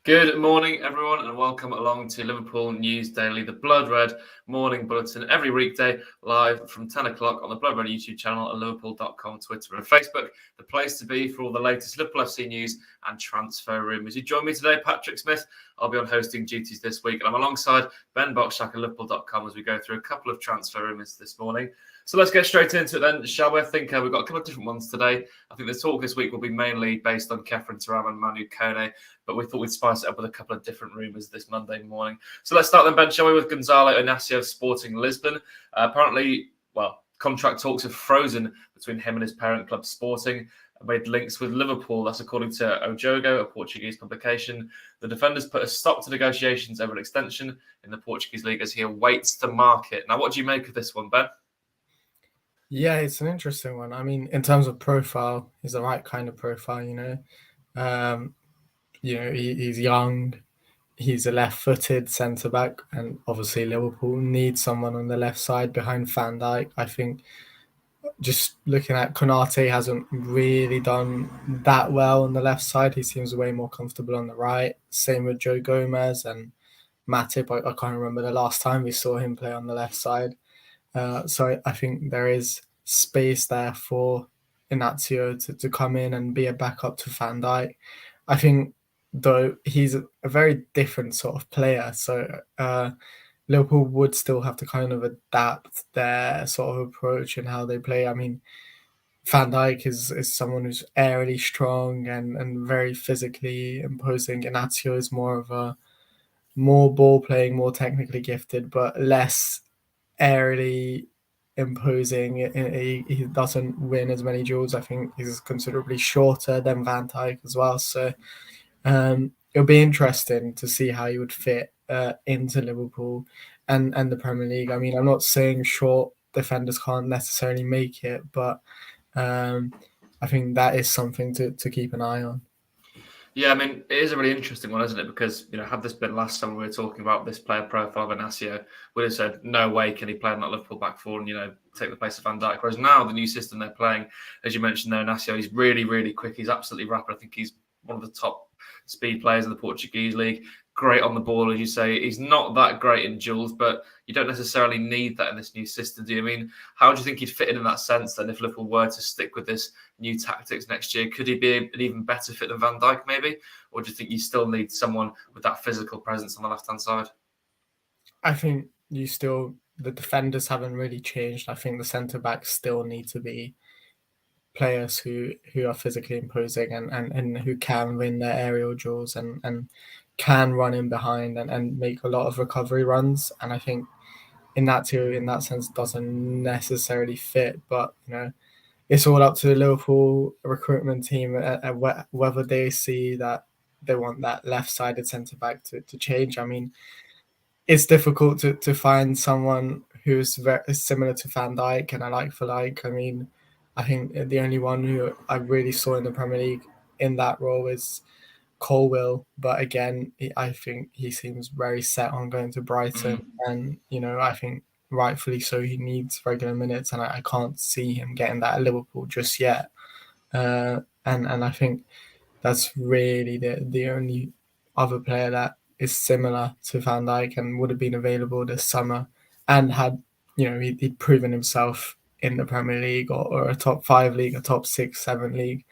Good morning, everyone, and welcome along to Liverpool News Daily, the Blood Red morning bulletin every weekday, live from 10 o'clock on the Blood Red YouTube channel and Liverpool.com, Twitter and Facebook, the place to be for all the latest Liverpool FC news and transfer rumours. You join me today, Patrick Smith. I'll be on hosting duties this week, and I'm alongside Ben Boxshak at Liverpool.com as we go through a couple of transfer rumours this morning. So let's get straight into it then, shall we? I think we've got a couple of different ones today. I think the talk this week will be mainly based on Khéphren Thuram and Manu Kone, but we thought we'd spice it up with a couple of different rumours this Monday morning. So let's start then, Ben, shall we, with Gonçalo Inacio of Sporting Lisbon. Apparently, contract talks have frozen between him and his parent club Sporting, made links with Liverpool. That's according to O Jogo, a Portuguese publication. The defenders put a stop to negotiations over an extension in the Portuguese league as he awaits the market. Now, what do you make of this one, Ben? Yeah, it's an interesting one. I mean, in terms of profile, he's the right kind of profile, he's young, he's a left-footed centre-back, and obviously Liverpool needs someone on the left side behind Van Dijk. I think just looking at Konate hasn't really done that well on the left side. He seems way more comfortable on the right. Same with Joe Gomez and Matip. I can't remember the last time we saw him play on the left side. So I think there is space there for Inacio to come in and be a backup to Van Dijk. I think, though, he's a very different sort of player. So Liverpool would still have to kind of adapt their sort of approach and how they play. I mean, Van Dijk is someone who's aerially strong and very physically imposing. Inacio is more ball playing, more technically gifted, but less aerially imposing. He doesn't win as many duels. I think he's considerably shorter than Van Dijk as well. So it'll be interesting to see how he would fit into Liverpool and the Premier League. I mean, I'm not saying short defenders can't necessarily make it, but I think that is something to keep an eye on. Yeah, I mean, it is a really interesting one, isn't it? Because, had this been last time we were talking about this player profile of Inacio, we'd have said, no way can he play in that Liverpool back four and, take the place of Van Dijk. Whereas now, the new system they're playing, as you mentioned there, Inacio, he's really, really quick. He's absolutely rapid. I think he's one of the top speed players in the Portuguese league. Great on the ball, as you say. He's not that great in duels, but you don't necessarily need that in this new system, do you? I mean, how do you think he'd fit in that sense then if Liverpool were to stick with this new tactics next year? Could he be an even better fit than Van Dijk maybe? Or do you think you still need someone with that physical presence on the left-hand side? I think the defenders haven't really changed. I think the centre-backs still need to be players who are physically imposing and who can win their aerial duels and can run in behind and make a lot of recovery runs. And I think in that sense doesn't necessarily fit, but it's all up to the Liverpool recruitment team whether they see that they want that left-sided centre-back to change. I mean, it's difficult to find someone who's very similar to Van Dijk and a like for like. I mean, I think the only one who I really saw in the Premier League in that role is Colwill, but again, I think he seems very set on going to Brighton, and I think rightfully so. He needs regular minutes, and I can't see him getting that at Liverpool just yet. And I think that's really the only other player that is similar to Van Dijk and would have been available this summer and had he'd proven himself in the Premier League or a top 5 league, a top 6, 7 league.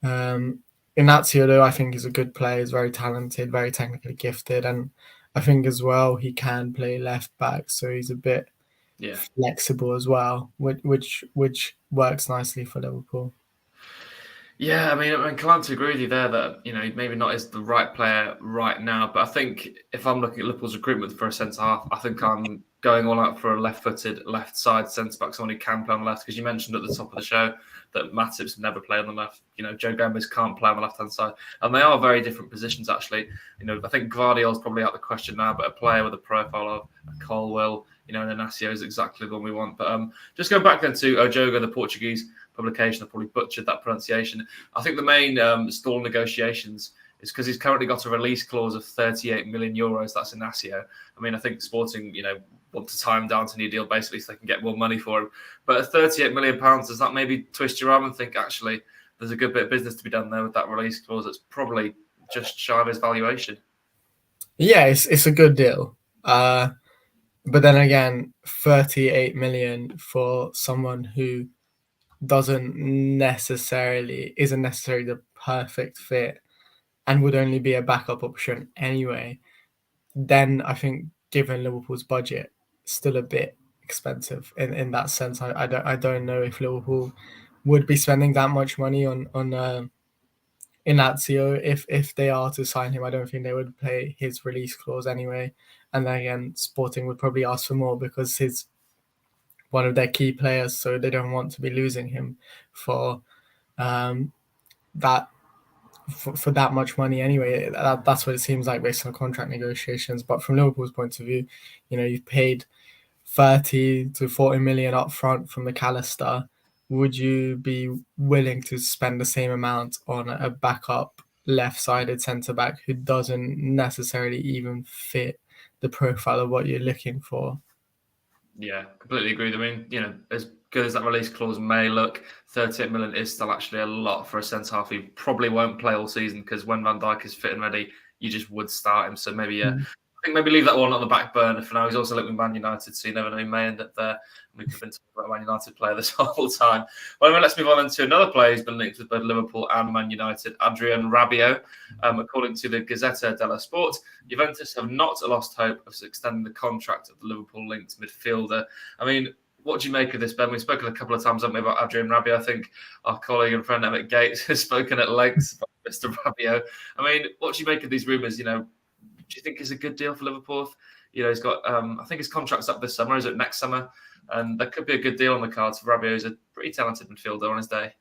Inacio, though, I think he's a good player. He's very talented, very technically gifted, and I think as well he can play left back, so he's a bit flexible as well, which works nicely for Liverpool. Yeah, I mean, inclined to agree with you there that, maybe not is the right player right now. But I think if I'm looking at Liverpool's recruitment for a centre-half, I think I'm going all out for a left-footed, left-side centre-back, someone who can play on the left. Because you mentioned at the top of the show that Matip's never played on the left. Joe Gomez can't play on the left-hand side. And they are very different positions, actually. I think Guardiola's probably out of the question now, but a player with a profile of a Colwill, and Inacio is exactly the one we want. But just going back then to O Jogo, the Portuguese publication, I probably butchered that pronunciation. I think the main stall negotiations is because he's currently got a release clause of 38 million euros. That's Inacio. I mean, I think Sporting, want to tie him down to a new deal basically so they can get more money for him. But at 38 million pounds, does that maybe twist your arm and think, actually, there's a good bit of business to be done there with that release clause? It's probably just shy of his valuation. Yeah, it's a good deal. But then again, 38 million for someone who isn't necessarily the perfect fit and would only be a backup option anyway, then I think given Liverpool's budget, still a bit expensive in that sense. I don't know if Liverpool would be spending that much money on Inacio if they are to sign him. I don't think they would pay his release clause anyway. And then again, Sporting would probably ask for more because he's one of their key players, so they don't want to be losing him for um, that for that much money anyway. That's what it seems like based on contract negotiations. But from Liverpool's point of view, you've paid 30 to 40 million up front from McAllister. Would you be willing to spend the same amount on a backup left-sided centre back who doesn't necessarily even fit the profile of what you're looking for? Yeah, completely agreed. I mean, as good as that release clause may look, 38 million is still actually a lot for a centre half who probably won't play all season, because when Van Dijk is fit and ready, you just would start him. So maybe, I think maybe leave that one on the back burner for now. He's also linked with Man United, so you never know, he may end up there. We could have been talking about a Man United player this whole time. Well, anyway, let's move on to another player who's been linked with both Liverpool and Man United, Adrien Rabiot. According to the Gazzetta dello Sport, Juventus have not lost hope of extending the contract of the Liverpool-linked midfielder. I mean, what do you make of this, Ben? We've spoken a couple of times, haven't we, about Adrien Rabiot? I think our colleague and friend Emmett Gates has spoken at length about Mr. Rabiot. I mean, what do you make of these rumours? Do you think it's a good deal for Liverpool? He's got, I think his contract's up this summer. Is it next summer? And that could be a good deal on the cards for Rabiot. He's a pretty talented midfielder on his day.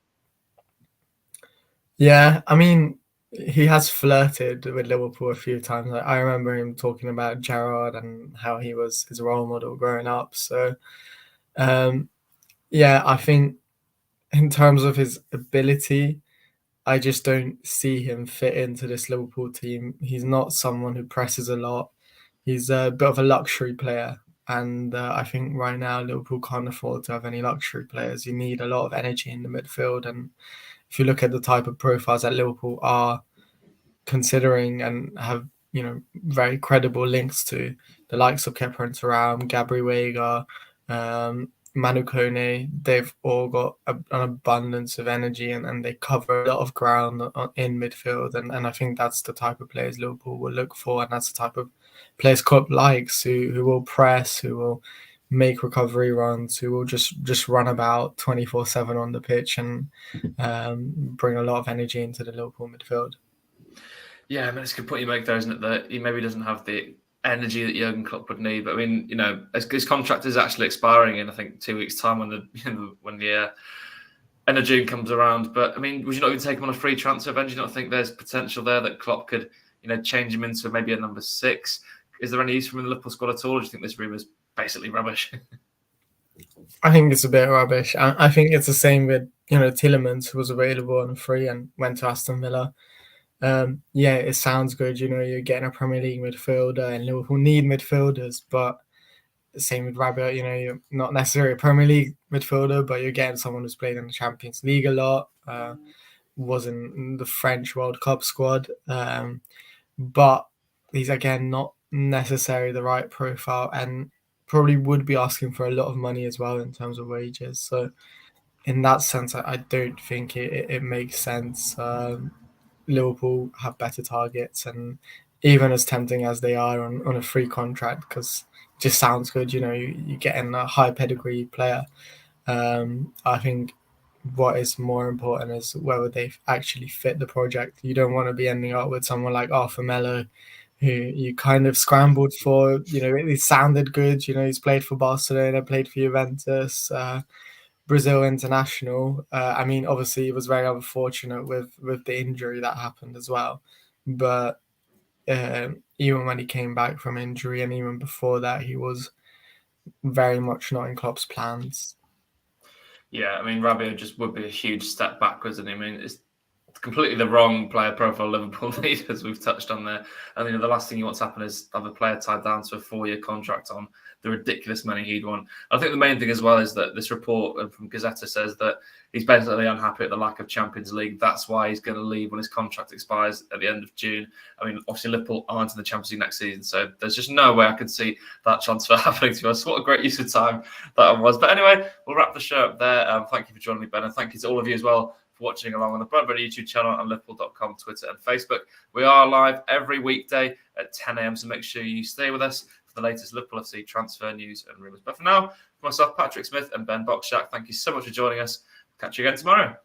Yeah, I mean, he has flirted with Liverpool a few times. I remember him talking about Gerrard and how he was his role model growing up. So, yeah, I think in terms of his ability, I just don't see him fit into this Liverpool team. He's not someone who presses a lot. He's a bit of a luxury player. And I think right now Liverpool can't afford to have any luxury players. You need a lot of energy in the midfield. And if you look at the type of profiles that Liverpool are considering and have, very credible links to, the likes of Kepa and Thuram, Gabri Veiga, Manu Kone, they've all got an abundance of energy and they cover a lot of ground in midfield. And I think that's the type of players Liverpool will look for. And that's the type of players Klopp likes, who will press, who will make recovery runs, who will just run about 24/7 on the pitch and bring a lot of energy into the Liverpool midfield. Yeah, I mean, it's a good point you make there, isn't it? That he maybe doesn't have the energy that Jurgen Klopp would need. But I mean, his contract is actually expiring in, I think, 2 weeks' time when the end of June comes around. But I mean, would you not even take him on a free transfer? Ben, do you not think there's potential there that Klopp could, change him into maybe a number 6? Is there any use for him in the Liverpool squad at all? Or do you think this rumor is basically rubbish? I think it's a bit rubbish. I think it's the same with, Tielemans, who was available on free and went to Aston Villa. Yeah, it sounds good. You're getting a Premier League midfielder and Liverpool need midfielders, but the same with Rabiot, you're not necessarily a Premier League midfielder, but you're getting someone who's played in the Champions League a lot, was in the French World Cup squad, but he's, again, not necessarily the right profile and probably would be asking for a lot of money as well in terms of wages. So in that sense, I don't think it makes sense. Liverpool have better targets, and even as tempting as they are on a free contract, because it just sounds good, you're getting a high pedigree player. I think what is more important is whether they actually fit the project. You don't want to be ending up with someone like Arthur Melo, who you kind of scrambled for. It sounded good. He's played for Barcelona, played for Juventus, Brazil international. I mean, obviously, he was very unfortunate with the injury that happened as well. But even when he came back from injury and even before that, he was very much not in Klopp's plans. Yeah, I mean, Rabiot just would be a huge step backwards. And I mean, completely the wrong player profile Liverpool need, as we've touched on there. And the last thing you want to happen is have a player tied down to a 4-year contract on the ridiculous money he'd want. I think the main thing as well is that this report from Gazzetta says that he's basically unhappy at the lack of Champions League. That's why he's going to leave when his contract expires at the end of June. I mean, obviously Liverpool aren't in the Champions League next season, so there's just no way I could see that transfer happening to us. What a great use of time that was. But anyway, we'll wrap the show up there. Thank you for joining me, Ben, and thank you to all of you as well for watching along on the Blood Red YouTube channel and Liverpool.com, Twitter and Facebook. We are live every weekday at 10 a.m, so make sure you stay with us for the latest Liverpool FC transfer news and rumours. But for now, for myself, Patrick Smith and Ben Boxshak, thank you so much for joining us. Catch you again tomorrow.